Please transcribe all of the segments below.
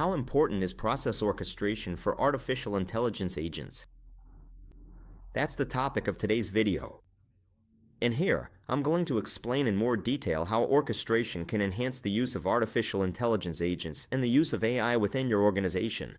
How important is process orchestration for artificial intelligence agents? That's the topic of today's video. And here, I'm going to explain in more detail how orchestration can enhance the use of artificial intelligence agents and the use of AI within your organization.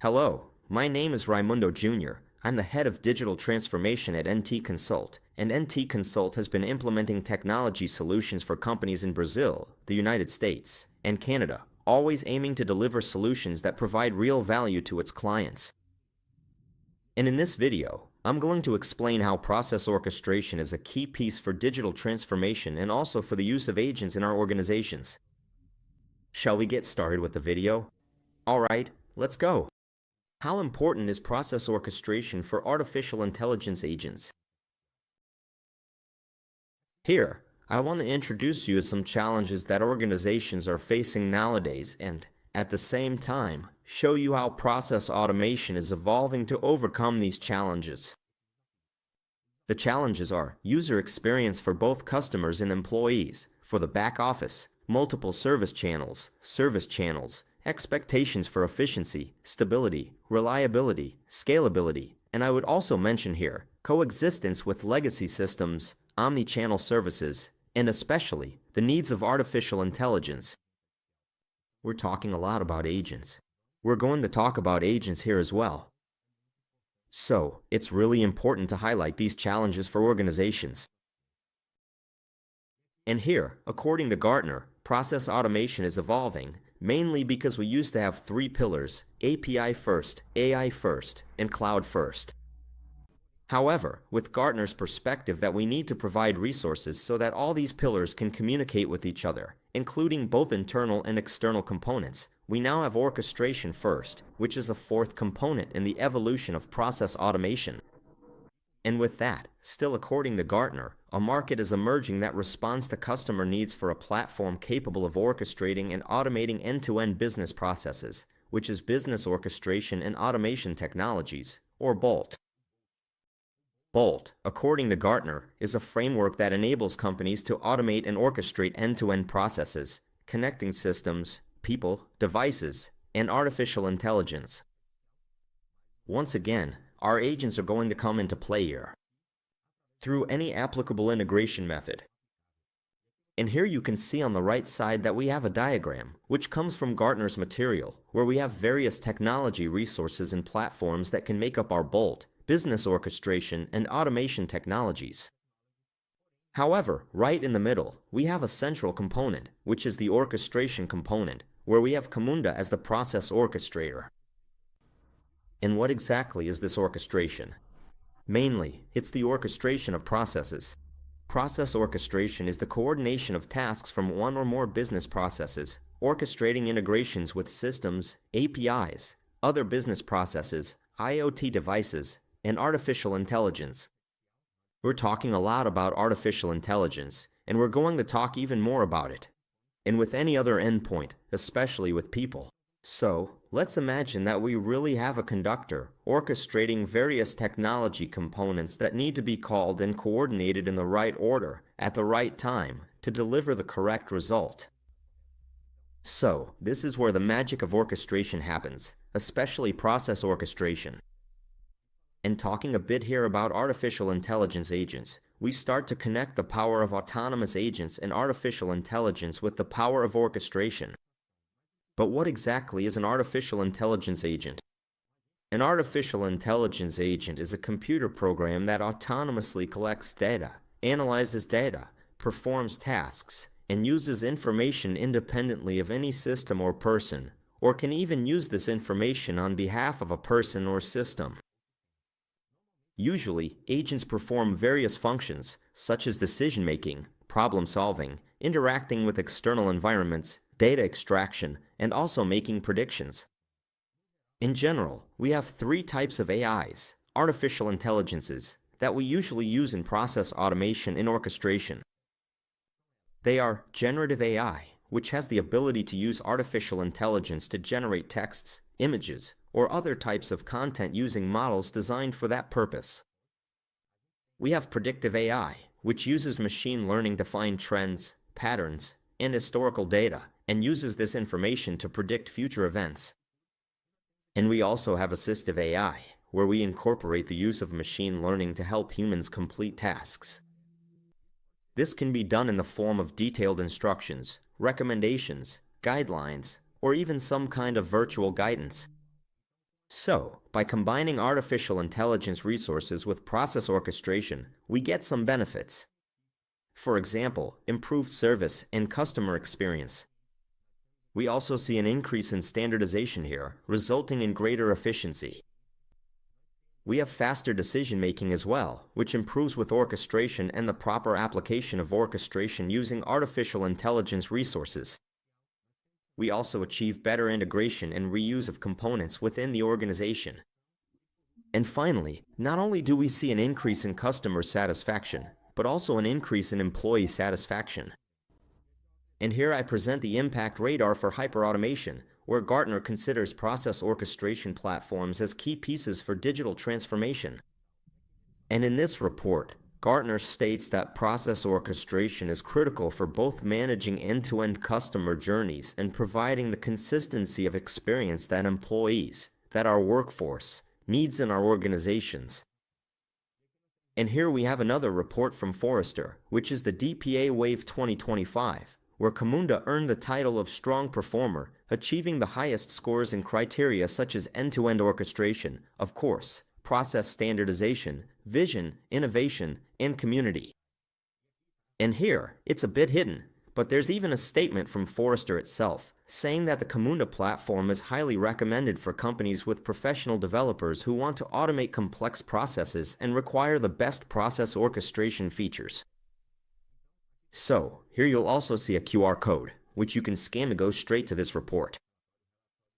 Hello, my name is Raimundo Júnior. I'm the head of Digital Transformation at NTConsult, and NTConsult has been implementing technology solutions for companies in Brazil, the United States, and Canada, always aiming to deliver solutions that provide real value to its clients. And in this video, I'm going to explain how process orchestration is a key piece for digital transformation and also for the use of agents in our organizations. Shall we get started with the video? Alright, let's go. How important is process orchestration for artificial intelligence agents? Here, I want to introduce you to some challenges that organizations are facing nowadays and, at the same time, show you how process automation is evolving to overcome these challenges. The challenges are user experience for both customers and employees, for the back office, multiple service channels, expectations for efficiency, stability, reliability, scalability, and I would also mention here, coexistence with legacy systems, omni-channel services, and especially the needs of artificial intelligence. We're talking a lot about agents. We're going to talk about agents here as well. So, it's really important to highlight these challenges for organizations. And here, according to Gartner, process automation is evolving, mainly because we used to have three pillars: API first, AI first, and cloud first. However, with Gartner's perspective that we need to provide resources so that all these pillars can communicate with each other, including both internal and external components, we now have orchestration first, which is a fourth component in the evolution of process automation. And with that, still according to Gartner, a market is emerging that responds to customer needs for a platform capable of orchestrating and automating end-to-end business processes, which is Business Orchestration and Automation Technologies, or BOLT. BOLT, according to Gartner, is a framework that enables companies to automate and orchestrate end-to-end processes, connecting systems, people, devices, and artificial intelligence. Once again, our agents are going to come into play here through any applicable integration method. And here you can see on the right side that we have a diagram, which comes from Gartner's material, where we have various technology resources and platforms that can make up our BOLT, Business Orchestration and Automation Technologies. However, right in the middle, we have a central component, which is the orchestration component, where we have Camunda as the process orchestrator. And what exactly is this orchestration? Mainly, it's the orchestration of processes. Process orchestration is the coordination of tasks from one or more business processes, orchestrating integrations with systems, APIs, other business processes, IoT devices, and artificial intelligence. We're talking a lot about artificial intelligence, and we're going to talk even more about it. And with any other endpoint, especially with people. So, let's imagine that we really have a conductor orchestrating various technology components that need to be called and coordinated in the right order, at the right time, to deliver the correct result. So, this is where the magic of orchestration happens, especially process orchestration. And talking a bit here about artificial intelligence agents, we start to connect the power of autonomous agents and artificial intelligence with the power of orchestration. But what exactly is an artificial intelligence agent? An artificial intelligence agent is a computer program that autonomously collects data, analyzes data, performs tasks, and uses information independently of any system or person, or can even use this information on behalf of a person or system. Usually, agents perform various functions, such as decision-making, problem-solving, interacting with external environments, data extraction, and also making predictions. In general, we have three types of AIs, artificial intelligences, that we usually use in process automation and orchestration. They are generative AI, which has the ability to use artificial intelligence to generate texts, images, or other types of content using models designed for that purpose. We have predictive AI, which uses machine learning to find trends, patterns, and historical data, and uses this information to predict future events. And we also have assistive AI, where we incorporate the use of machine learning to help humans complete tasks. This can be done in the form of detailed instructions, recommendations, guidelines, or even some kind of virtual guidance. So, by combining artificial intelligence resources with process orchestration, we get some benefits. For example, improved service and customer experience. We also see an increase in standardization here, resulting in greater efficiency. We have faster decision-making as well, which improves with orchestration and the proper application of orchestration using artificial intelligence resources. We also achieve better integration and reuse of components within the organization. And finally, not only do we see an increase in customer satisfaction, but also an increase in employee satisfaction. And here I present the impact radar for hyperautomation, where Gartner considers process orchestration platforms as key pieces for digital transformation. And in this report, Gartner states that process orchestration is critical for both managing end-to-end customer journeys and providing the consistency of experience that employees, that our workforce, needs in our organizations. And here we have another report from Forrester, which is the DPA Wave 2025, where Camunda earned the title of Strong Performer, achieving the highest scores in criteria such as end-to-end orchestration, of course, process standardization, vision, innovation, and community. And here, it's a bit hidden, but there's even a statement from Forrester itself, saying that the Camunda platform is highly recommended for companies with professional developers who want to automate complex processes and require the best process orchestration features. So, here you'll also see a QR code, which you can scan to go straight to this report.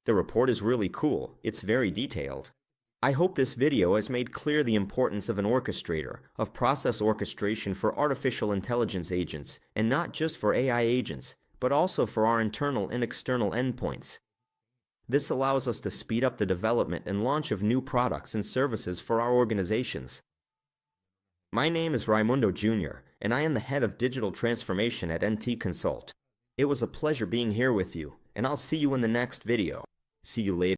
The report is really cool, it's very detailed. I hope this video has made clear the importance of an orchestrator, of process orchestration for artificial intelligence agents, and not just for AI agents, but also for our internal and external endpoints. This allows us to speed up the development and launch of new products and services for our organizations. My name is Raimundo Júnior, and I am the head of Digital Transformation at NTConsult. It was a pleasure being here with you, and I'll see you in the next video. See you later.